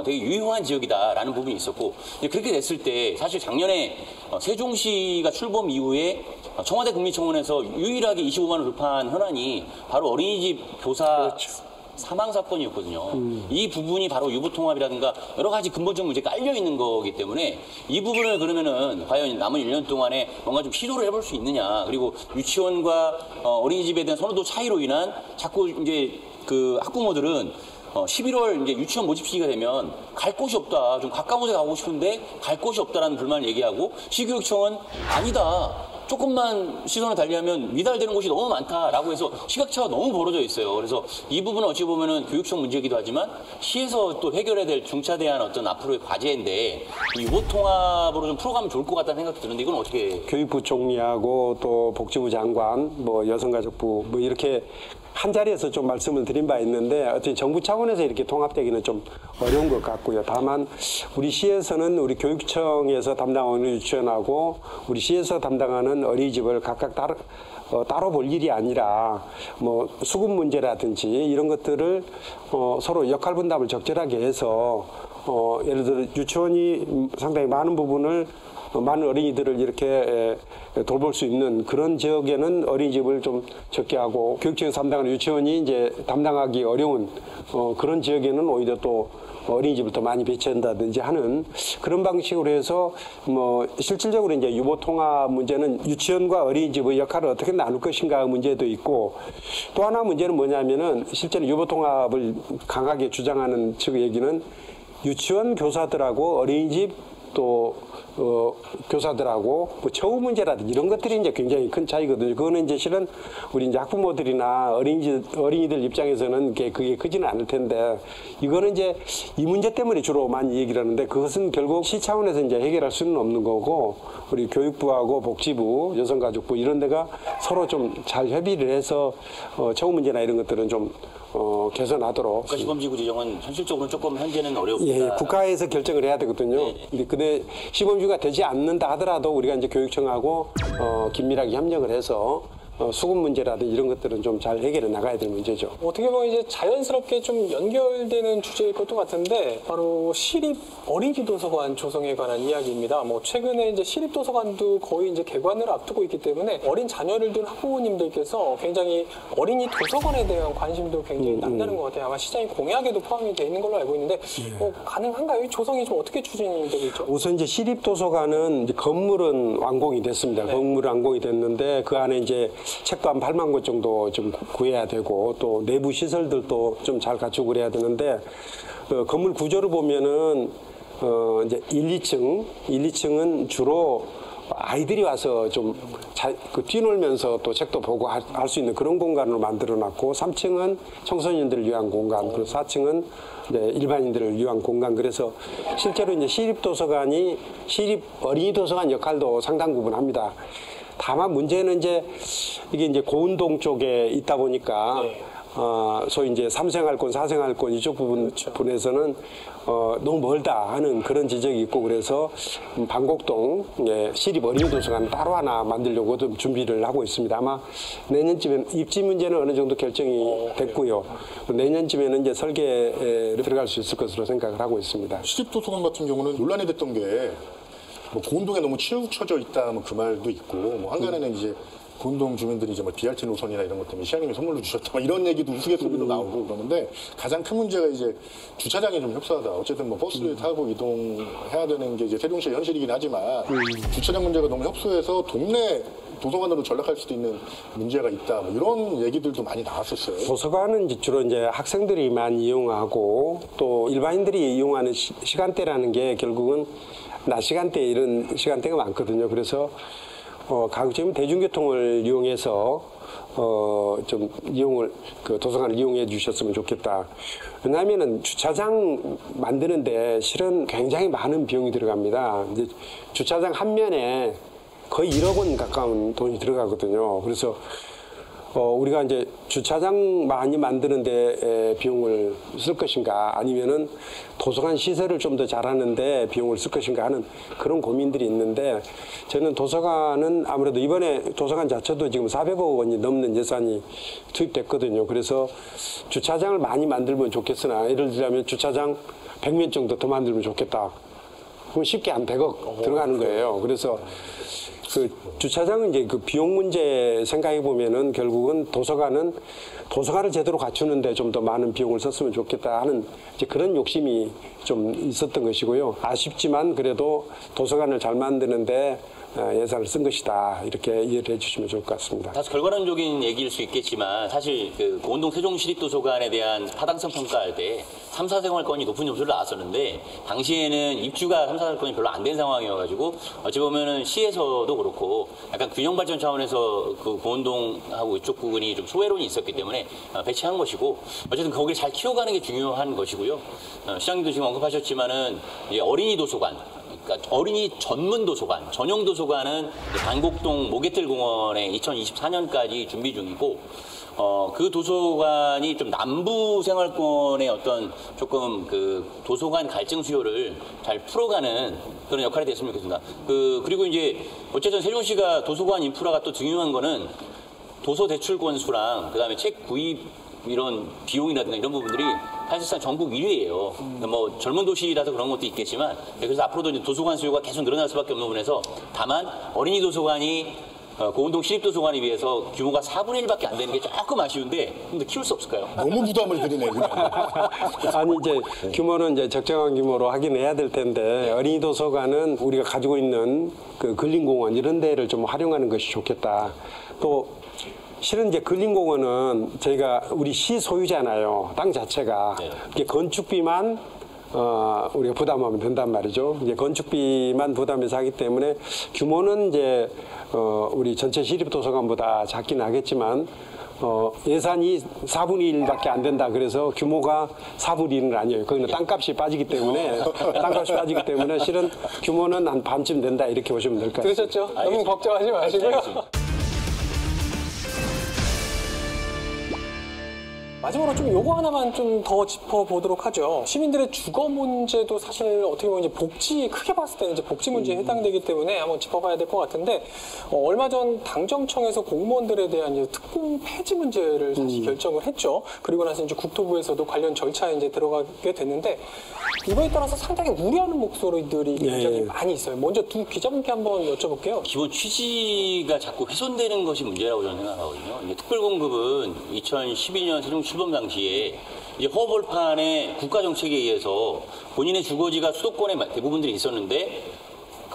되게 유효한 지역이다라는 부분이 있었고 이제 그렇게 됐을 때 사실 작년에 세종시가 출범 이후에 청와대 국민청원에서 유일하게 25만 원 돌파한 현안이 바로 어린이집 교사 그렇죠. 사망 사건이었거든요. 이 부분이 바로 유보통합이라든가 여러 가지 근본적 문제가 깔려 있는 거기 때문에 이 부분을 그러면은 과연 남은 1년 동안에 뭔가 좀 시도를 해볼 수 있느냐. 그리고 유치원과 어린이집에 대한 선호도 차이로 인한 자꾸 이제 그 학부모들은 11월 이제 유치원 모집 시기가 되면 갈 곳이 없다. 좀 가까운 데 가고 싶은데 갈 곳이 없다라는 불만을 얘기하고 시교육청은 아니다. 조금만 시선을 달리하면 미달되는 곳이 너무 많다라고 해서 시각차가 너무 벌어져 있어요. 그래서 이 부분은 어찌 보면은 교육청 문제이기도 하지만 시에서 또 해결해야 될 중차대한 어떤 앞으로의 과제인데 유보통합으로 좀 풀어가면 좋을 것 같다는 생각도 드는데 이건 어떻게? 교육부 총리하고 또 복지부 장관, 뭐 여성가족부 뭐 이렇게 한 자리에서 좀 말씀을 드린 바 있는데 어떻게 정부 차원에서 이렇게 통합되기는 좀 어려운 것 같고요. 다만 우리 시에서는 우리 교육청에서 담당하는 유치원하고 우리 시에서 담당하는 어린이집을 각각 따로 볼 일이 아니라 뭐 수급 문제라든지 이런 것들을 서로 역할 분담을 적절하게 해서 예를 들어 유치원이 상당히 많은 부분을 많은 어린이들을 이렇게 돌볼 수 있는 그런 지역에는 어린이집을 좀 적게 하고 교육청에서 담당하는 유치원이 이제 담당하기 어려운 그런 지역에는 오히려 또 어린이집을 더 많이 배치한다든지 하는 그런 방식으로 해서 뭐 실질적으로 이제 유보 통합 문제는 유치원과 어린이집의 역할을 어떻게 나눌 것인가 문제도 있고 또 하나 문제는 뭐냐면은 실제로 유보 통합을 강하게 주장하는 측의 얘기는 유치원 교사들하고 어린이집 또 교사들하고 뭐 처우 문제라든지 이런 것들이 이제 굉장히 큰 차이거든요. 그거는 이제 실은 우리 이제 학부모들이나 어린이들 입장에서는 그게 크지는 않을 텐데 이거는 이제 이 문제 때문에 주로 많이 얘기를 하는데 그것은 결국 시 차원에서 이제 해결할 수는 없는 거고 우리 교육부하고 복지부, 여성가족부 이런 데가 서로 좀 잘 협의를 해서 처우 문제나 이런 것들은 좀 개선하도록. 국가시범지구 지정은 현실적으로는 조금 현재는 어렵다. 예, 국가에서 결정을 해야 되거든요. 근데 시범주가 되지 않는다 하더라도 우리가 이제 교육청하고 긴밀하게 협력을 해서 수급 문제라든지 이런 것들은 좀 잘 해결해 나가야 될 문제죠. 어떻게 보면 이제 자연스럽게 좀 연결되는 주제일 것도 같은데 바로 시립 어린이 도서관 조성에 관한 이야기입니다. 뭐 최근에 이제 시립 도서관도 거의 이제 개관을 앞두고 있기 때문에 어린 자녀를 둔 학부모님들께서 굉장히 어린이 도서관에 대한 관심도 굉장히 남다른 것 같아요. 아마 시장의 공약에도 포함이 돼 있는 걸로 알고 있는데 가능한가요? 이 조성이 좀 어떻게 추진이 되고 있죠? 우선 이제 시립 도서관은 이제 건물은 완공이 됐습니다. 네. 건물은 완공이 됐는데 그 안에 이제 책도 한 8만 권 정도 좀 구해야 되고 또 내부 시설들도 좀 잘 갖추고 그래야 되는데 건물 구조를 보면은 이제 1, 2층은 주로 아이들이 와서 좀 뛰놀면서 또 책도 보고 할 수 있는 그런 공간으로 만들어놨고 3층은 청소년들을 위한 공간, 그리고 4층은 이제 일반인들을 위한 공간. 그래서 실제로 이제 시립 도서관이 시립 어린이 도서관 역할도 상당 부분 합니다. 다만 문제는 이제 이게 이제 고운동 쪽에 있다 보니까 소위 이제 3생활권, 4생활권 이쪽 부분에서는 너무 멀다 하는 그런 지적이 있고 그래서 방곡동 시립 어린이도서관 따로 하나 만들려고 좀 준비를 하고 있습니다. 아마 내년쯤엔 입지 문제는 어느 정도 결정이 됐고요. 내년쯤에는 이제 설계에 들어갈 수 있을 것으로 생각을 하고 있습니다. 시립도서관 같은 경우는 논란이 됐던 게 뭐 고운동에 너무 치우쳐져 있다 뭐 그 말도 있고 뭐 한간에는 이제 고운동 주민들이 이제 뭐 BRT 노선이나 이런 것 때문에 시장님이 선물로 주셨다 뭐 이런 얘기도 우스갯소리로 나오고 그러는데 가장 큰 문제가 이제 주차장이 좀 협소하다. 어쨌든 뭐 버스를 타고 이동해야 되는 게 이제 세종시의 현실이긴 하지만 주차장 문제가 너무 협소해서 동네 도서관으로 전락할 수도 있는 문제가 있다. 뭐 이런 얘기들도 많이 나왔었어요. 도서관은 이제 주로 이제 학생들이 많이 이용하고 또 일반인들이 이용하는 시간대라는 게 결국은 낮 시간대 이런 시간대가 많거든요. 그래서 가급적이면 대중교통을 이용해서 좀 도서관을 이용해 주셨으면 좋겠다. 왜냐하면은 주차장 만드는데 실은 굉장히 많은 비용이 들어갑니다. 이제 주차장 한 면에 거의 1억 원 가까운 돈이 들어가거든요. 그래서 우리가 이제 주차장 많이 만드는데 비용을 쓸 것인가 아니면은 도서관 시설을 좀 더 잘하는데 비용을 쓸 것인가 하는 그런 고민들이 있는데 저는 도서관은 아무래도 이번에 도서관 자체도 지금 400억 원이 넘는 예산이 투입됐거든요. 그래서 주차장을 많이 만들면 좋겠으나 예를 들자면 주차장 100면 정도 더 만들면 좋겠다. 그럼 쉽게 한 100억 들어가는 거예요. 그래서 그 주차장은 이제 그 비용 문제 생각해 보면은 결국은 도서관을 제대로 갖추는데 좀 더 많은 비용을 썼으면 좋겠다 하는 이제 그런 욕심이 좀 있었던 것이고요. 아쉽지만 그래도 도서관을 잘 만드는데 예산을 쓴 것이다. 이렇게 이해를 해주시면 좋을 것 같습니다. 다소 결과론적인 얘기일 수 있겠지만 사실 그 고운동 세종시립도서관에 대한 타당성 평가할 때 3, 4생활권이 높은 점수를 나왔었는데 당시에는 입주가 3, 4생활권이 별로 안 된 상황이어가지고 어찌 보면은 시에서도 그렇고 약간 균형 발전 차원에서 그 고운동하고 이쪽 부분이 좀 소외론이 있었기 때문에 배치한 것이고 어쨌든 거기를 잘 키워가는 게 중요한 것이고요. 시장님도 지금 언급하셨지만은 어린이 도서관. 그러니까 어린이 전문 도서관, 전용 도서관은 방곡동 모개틀 공원에 2024년까지 준비 중이고, 그 도서관이 좀 남부 생활권의 어떤 조금 그 도서관 갈증 수요를 잘 풀어가는 그런 역할이 됐으면 좋겠습니다. 그리고 이제 어쨌든 세종시가 도서관 인프라가 또 중요한 거는 도서 대출 건수랑 그다음에 책 구입 이런 비용이라든가 이런 부분들이 사실상 전국 1위예요. 그러니까 뭐 젊은 도시라서 그런 것도 있겠지만 그래서 앞으로도 이제 도서관 수요가 계속 늘어날 수밖에 없는 부분에서 다만 어린이 도서관이 고운동 시립도서관에 비해서 규모가 4분의 1밖에 안 되는 게 조금 아쉬운데 근데 키울 수 없을까요? 너무 부담을 드리네. 아니 이제 규모는 이제 적정한 규모로 하긴 해야 될 텐데 어린이 도서관은 우리가 가지고 있는 그 근린공원 이런 데를 좀 활용하는 것이 좋겠다. 또 실은 이제 근린공원은 저희가 우리 시 소유잖아요. 땅 자체가. 이게 건축비만 우리가 부담하면 된단 말이죠. 이제 건축비만 부담해서 하기 때문에 규모는 이제 우리 전체 시립도서관보다 작긴 하겠지만 예산이 4분의 1밖에 안 된다. 그래서 규모가 4분의 1은 아니에요. 거기는 땅값이 빠지기 때문에 실은 규모는 한 반쯤 된다. 이렇게 보시면 될 것 같습니다. 들으셨죠? 너무 걱정하지 마시고요. 마지막으로 좀 요거 하나만 좀 더 짚어보도록 하죠. 시민들의 주거 문제도 사실 어떻게 보면 이제 크게 봤을 때는 이제 복지 문제에 해당되기 때문에 한번 짚어봐야 될 것 같은데, 얼마 전 당정청에서 공무원들에 대한 이제 특공 폐지 문제를 사실 결정을 했죠. 그리고 나서 이제 국토부에서도 관련 절차에 이제 들어가게 됐는데, 이거에 따라서 상당히 우려하는 목소리들이 굉장히 많이 있어요. 먼저 두 기자분께 한번 여쭤볼게요. 기본 취지가 자꾸 훼손되는 것이 문제라고 저는 생각하거든요. 이제 특별공급은 2012년 세종 출범 당시에 이제 허벌판의 국가정책에 의해서 본인의 주거지가 수도권에 대부분들이 있었는데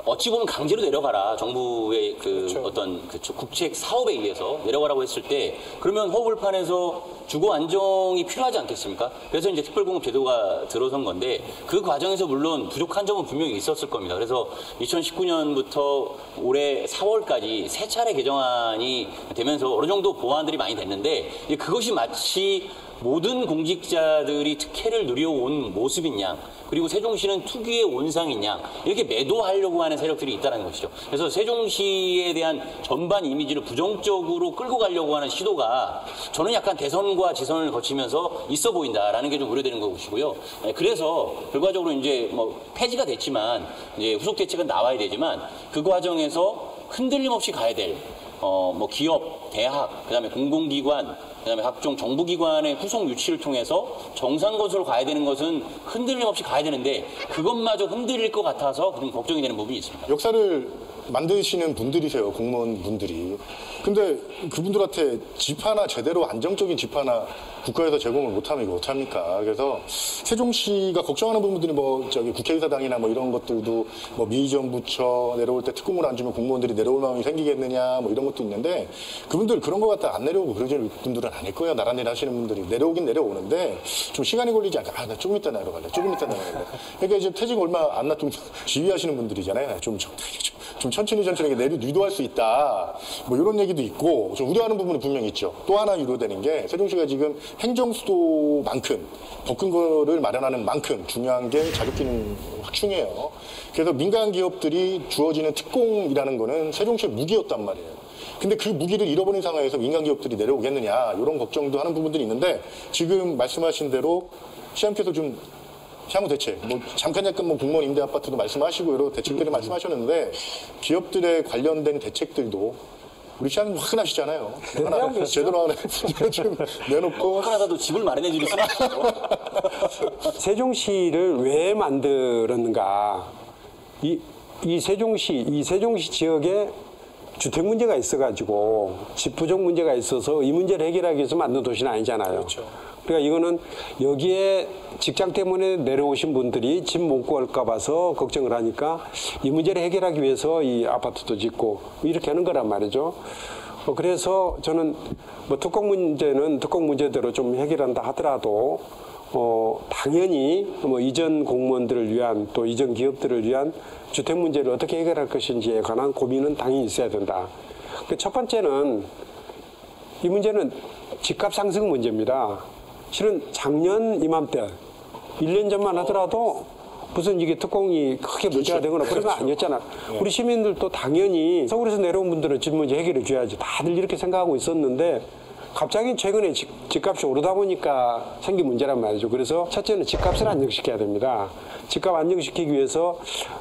어찌 보면 강제로 내려가라. 정부의 그렇죠. 어떤 국책 사업에 의해서 내려가라고 했을 때 그러면 허벌판에서 주거 안정이 필요하지 않겠습니까? 그래서 이제 특별공급 제도가 들어선 건데 그 과정에서 물론 부족한 점은 분명히 있었을 겁니다. 그래서 2019년부터 올해 4월까지 세 차례 개정안이 되면서 어느 정도 보완들이 많이 됐는데 그것이 마치 모든 공직자들이 특혜를 누려온 모습인 양, 그리고 세종시는 특유의 온상인 양, 이렇게 매도하려고 하는 세력들이 있다는 것이죠. 그래서 세종시에 대한 전반 이미지를 부정적으로 끌고 가려고 하는 시도가 저는 약간 대선과 지선을 거치면서 있어 보인다라는 게 좀 우려되는 것이고요. 그래서 결과적으로 이제 뭐 폐지가 됐지만 이제 후속 대책은 나와야 되지만 그 과정에서 흔들림 없이 가야 될 뭐 기업, 대학, 그다음에 공공기관, 그다음에 각종 정부기관의 후속 유치를 통해서 정상 것으로 가야 되는 것은 흔들림 없이 가야 되는데 그것마저 흔들릴 것 같아서 좀 걱정이 되는 부분이 있습니다. 역사를 만드시는 분들이세요, 공무원분들이. 근데 그분들한테 집 하나 제대로 안정적인 집 하나 국가에서 제공을 못하면 이거 어떡합니까? 그래서 세종시가 걱정하는 부분들이 뭐 저기 국회의사당이나 뭐 이런 것들도 뭐 미의정부처 내려올 때 특공을 안 주면 공무원들이 내려올 마음이 생기겠느냐 뭐 이런 것도 있는데 그분들 그런 거 갖다 안 내려오고 그러실 분들은 아닐 거예요. 나란 일 하시는 분들이 내려오긴 내려오는데 좀 시간이 걸리지 않까 나 조금 이따 내려갈래. 조금 이따 내려갈래. 그러니까 이제 퇴직 얼마 안 놔두면 지휘하시는 분들이잖아요. 좀 천천히 유도할 수 있다. 뭐 이런 얘기도 있고 좀 우려하는 부분은 분명히 있죠. 또 하나 우려되는 게 세종시가 지금 행정수도만큼 법근 거를 마련하는 만큼 중요한 게 자격기능 확충이에요. 그래서 민간 기업들이 주어지는 특공이라는 거는 세종시의 무기였단 말이에요. 근데 그 무기를 잃어버린 상황에서 민간 기업들이 내려오겠느냐 이런 걱정도 하는 부분들이 있는데 지금 말씀하신 대로 시장님께서 좀 향후 대책, 뭐 잠깐 뭐 공무원 임대 아파트도 말씀하시고 여러 대책들을 말씀하셨는데 기업들에 관련된 대책들도 우리 시장님 화끈하시잖아요. 하나 제대로 하나 좀 내놓고 하나라도 집을 마련해 주실 수 있어요. 세종시를 왜 만들었는가? 이 세종시 지역에 주택 문제가 있어가지고 집 부족 문제가 있어서 이 문제를 해결하기 위해서 만든 도시는 아니잖아요. 그렇죠. 그러니까 이거는 여기에 직장 때문에 내려오신 분들이 집 못 구할까 봐서 걱정을 하니까 이 문제를 해결하기 위해서 이 아파트도 짓고 이렇게 하는 거란 말이죠. 그래서 저는 뭐 특공 문제는 특공 문제대로 좀 해결한다 하더라도 당연히 뭐 이전 공무원들을 위한 또 이전 기업들을 위한 주택 문제를 어떻게 해결할 것인지에 관한 고민은 당연히 있어야 된다. 첫 번째는 이 문제는 집값 상승 문제입니다. 실은 작년 이맘때 1년 전만 하더라도 무슨 이게 특공이 크게 문제가 되거나 그런 거 아니었잖아. 우리 시민들도 당연히 서울에서 내려온 분들은 집 문제 해결해 줘야지. 다들 이렇게 생각하고 있었는데 갑자기 최근에 집값이 오르다 보니까 생긴 문제란 말이죠. 그래서 첫째는 집값을 안정시켜야 됩니다. 집값 안정시키기 위해서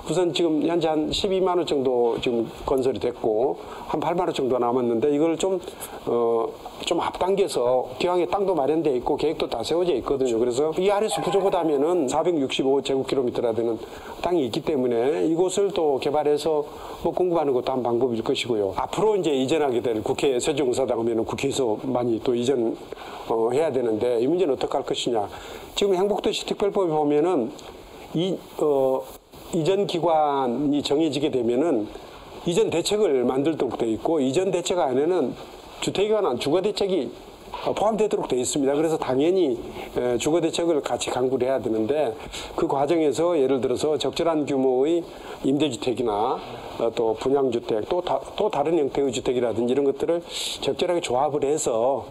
우선 지금 현재 한 12만 원 정도 지금 건설이 됐고 한 8만 원 정도 남았는데 이걸 좀 앞당겨서 기왕에 땅도 마련돼 있고 계획도 다 세워져 있거든요. 그래서 이 아래서 부족하다면은 465제곱킬로미터라 되는 땅이 있기 때문에 이곳을 또 개발해서 뭐 공급하는 것도 한 방법일 것이고요. 앞으로 이제 이전하게 될 국회 세종의사당 하면은 국회에서 많이 또 이전 해야 되는데 이 문제는 어떻게 할 것이냐. 지금 행복도시 특별법에 보면은 이전 기관이 정해지게 되면은 이전 대책을 만들도록 돼 있고 이전 대책 안에는 주택에 관한 주거 대책이 포함되도록 되어 있습니다. 그래서 당연히 주거 대책을 같이 강구를 해야 되는데 그 과정에서 예를 들어서 적절한 규모의 임대주택이나 또 분양주택 또 다른 형태의 주택이라든지 이런 것들을 적절하게 조합을 해서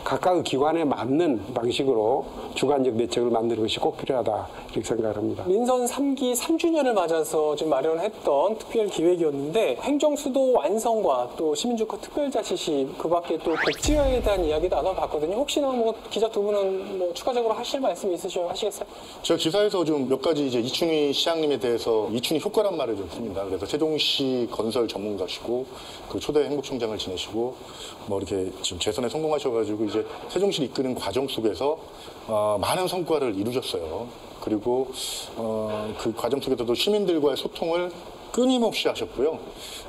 각각의 기관에 맞는 방식으로 주관적 대책을 만드는 것이 꼭 필요하다 이렇게 생각을 합니다. 민선 3기 3주년을 맞아서 좀 마련했던 특별 기획이었는데 행정수도 완성과 또 시민주거 특별자치시 그 밖에 또 복지화에 대한 이야기도 나눠봤거든요. 혹시나 뭐 기자 두 분은 뭐 추가적으로 하실 말씀이 있으시면 하시겠어요? 제가 기사에서 좀 몇 가지 이제 이춘희 시장님에 대해서 이춘희 효과란 말을 좀 씁니다. 그래서 세종시 건설 전문가시고 그 초대 행복총장을 지내시고 뭐 이렇게 지금 재선에 성공하셔가지고 이제 세종시를 이끄는 과정 속에서 많은 성과를 이루셨어요. 그리고 그 과정 속에서도 시민들과의 소통을 끊임없이 하셨고요.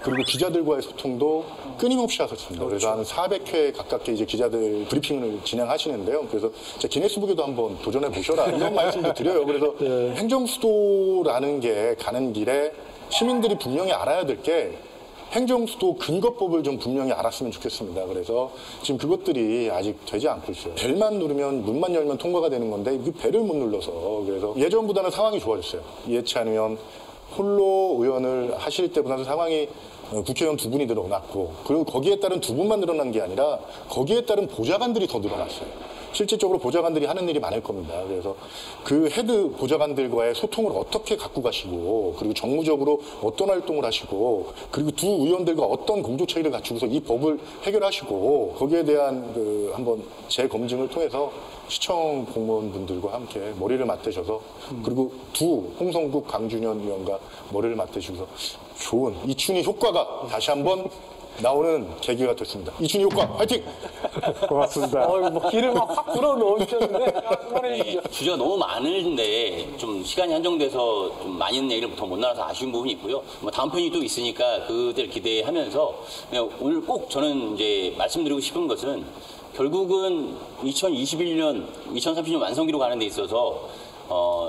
그리고 기자들과의 소통도 끊임없이 하셨습니다. 그래서 한 400회 가깝게 이제 기자들 브리핑을 진행하시는데요. 그래서 기네스북에도 한번 도전해 보셔라 이런 말씀도 드려요. 그래서 행정수도라는 게 가는 길에 시민들이 분명히 알아야 될 게 행정수도 근거법을 좀 분명히 알았으면 좋겠습니다. 그래서 지금 그것들이 아직 되지 않고 있어요. 벨만 누르면 문만 열면 통과가 되는 건데 이 벨을 못 눌러서 그래서 예전보다는 상황이 좋아졌어요. 이해찬 의원 홀로 의원을 하실 때보다는 상황이 국회의원 2분이 늘어났고 그리고 거기에 따른 2분만 늘어난 게 아니라 거기에 따른 보좌관들이 더 늘어났어요. 실질적으로 보좌관들이 하는 일이 많을 겁니다. 그래서 그 헤드 보좌관들과의 소통을 어떻게 갖고 가시고 그리고 정무적으로 어떤 활동을 하시고 그리고 두 의원들과 어떤 공조처리를 갖추고서 이 법을 해결하시고 거기에 대한 그 한번 재검증을 통해서 시청 공무원분들과 함께 머리를 맞대셔서 그리고 홍성국, 강준현 의원과 머리를 맞대셔서 좋은 이춘희 효과가 다시 한번 나오는 계기가 됐습니다. 이춘희 효과 화이팅! 고맙습니다. 뭐 기를 막 확 불어넣으셨는데 그만해 주시죠. 주제가 너무 많은데 좀 시간이 한정돼서 좀 많은 얘기를 더 못 나눠서 아쉬운 부분이 있고요. 뭐 다음 편이 또 있으니까 그들 기대하면서 그냥 오늘 꼭 저는 이제 말씀드리고 싶은 것은 결국은 2021년, 2030년 완성기로 가는 데 있어서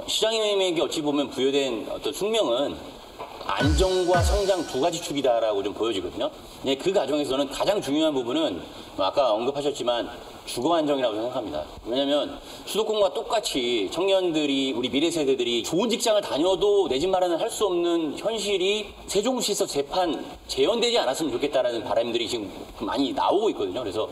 시장님에게 어찌 보면 부여된 어떤 숙명은 안정과 성장 두 가지 축이다라고 좀 보여지거든요. 그 과정에서는 가장 중요한 부분은 아까 언급하셨지만 주거 안정이라고 생각합니다. 왜냐하면 수도권과 똑같이 청년들이 우리 미래 세대들이 좋은 직장을 다녀도 내 집 마련을 할 수 없는 현실이 세종시에서 재현되지 않았으면 좋겠다라는 바람들이 지금 많이 나오고 있거든요. 그래서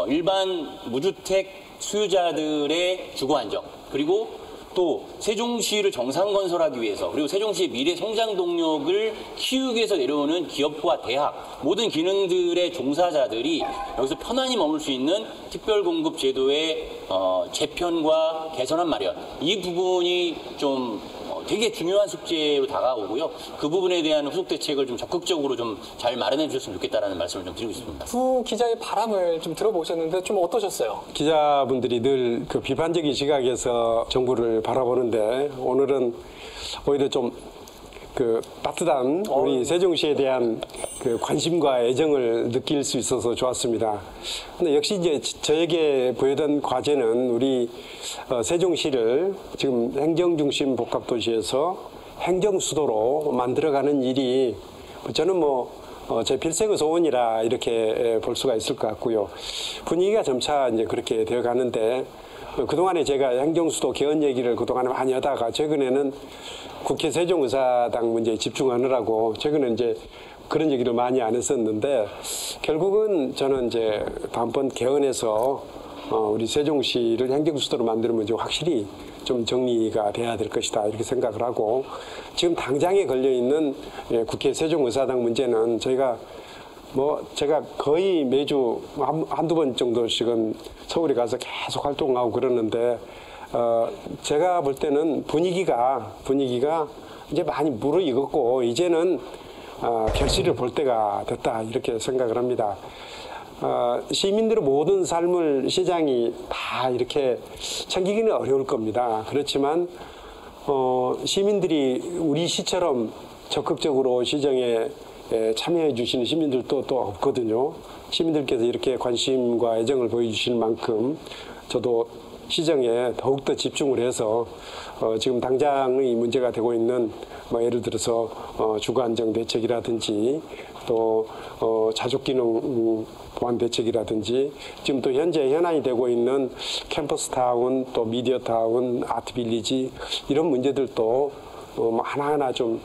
일반 무주택 수요자들의 주거 안정 그리고 또 세종시를 정상 건설하기 위해서 그리고 세종시의 미래 성장 동력을 키우기 위해서 내려오는 기업과 대학 모든 기능들의 종사자들이 여기서 편안히 머물 수 있는 특별공급 제도의 재편과 개선안 마련 이 부분이 좀 되게 중요한 숙제로 다가오고요. 그 부분에 대한 후속 대책을 좀 적극적으로 좀 잘 마련해 주셨으면 좋겠다라는 말씀을 좀 드리고 싶습니다. 두 기자의 바람을 좀 들어보셨는데 좀 어떠셨어요? 기자분들이 늘 그 비판적인 시각에서 정부를 바라보는데 오늘은 오히려 좀 그 따뜻한 우리 세종시에 대한 그 관심과 애정을 느낄 수 있어서 좋았습니다. 근데 역시 이제 저에게 보여던 과제는 우리 세종시를 지금 행정중심 복합도시에서 행정수도로 만들어가는 일이 저는 제 필생의 소원이라 이렇게 볼 수가 있을 것 같고요. 분위기가 점차 이제 그렇게 되어 가는데 그동안에 제가 행정수도 개헌 얘기를 그동안에 많이 하다가 최근에는 국회 세종의사당 문제에 집중하느라고 최근에 이제 그런 얘기를 많이 안 했었는데 결국은 저는 이제 다음번 개헌에서 우리 세종시를 행정수도로 만드는 문제 확실히 좀 정리가 돼야 될 것이다 이렇게 생각을 하고 지금 당장에 걸려있는 국회 세종의사당 문제는 저희가 제가 거의 매주 한두 번 정도씩은 서울에 가서 계속 활동하고 그러는데 제가 볼 때는 분위기가 이제 많이 무르익었고 이제는 결실을 볼 때가 됐다 이렇게 생각을 합니다. 시민들의 모든 삶을 시장이 다 이렇게 챙기기는 어려울 겁니다. 그렇지만 시민들이 우리 시처럼 적극적으로 시정에 참여해 주시는 시민들도 또 없거든요. 시민들께서 이렇게 관심과 애정을 보여주시는 만큼 저도 시정에 더욱더 집중을 해서 지금 당장의 문제가 되고 있는 예를 들어서 주거안정 대책이라든지 또 자족기능 보완 대책이라든지 지금 또 현재 현안이 되고 있는 캠퍼스타운 또 미디어타운 아트빌리지 이런 문제들도 하나하나 좀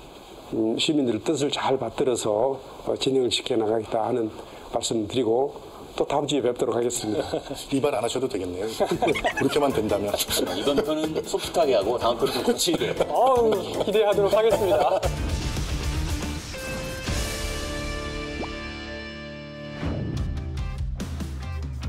시민들의 뜻을 잘 받들어서 진행을 시켜나가겠다 하는 말씀 드리고 또 다음 주에 뵙도록 하겠습니다. 비판 안 하셔도 되겠네요. 그렇게만 된다면. 이번 편은 소프트하게 하고 다음 편은 좀 거칠게. 기대하도록 하겠습니다.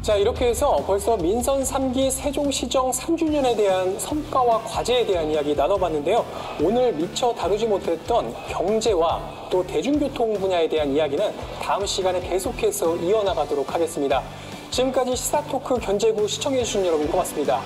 자, 이렇게 해서 벌써 민선 3기 세종시정 3주년에 대한 성과와 과제에 대한 이야기 나눠봤는데요. 오늘 미처 다루지 못했던 경제와 또 대중교통 분야에 대한 이야기는 다음 시간에 계속해서 이어나가도록 하겠습니다. 지금까지 시사토크 견제부 시청해주신 여러분 고맙습니다.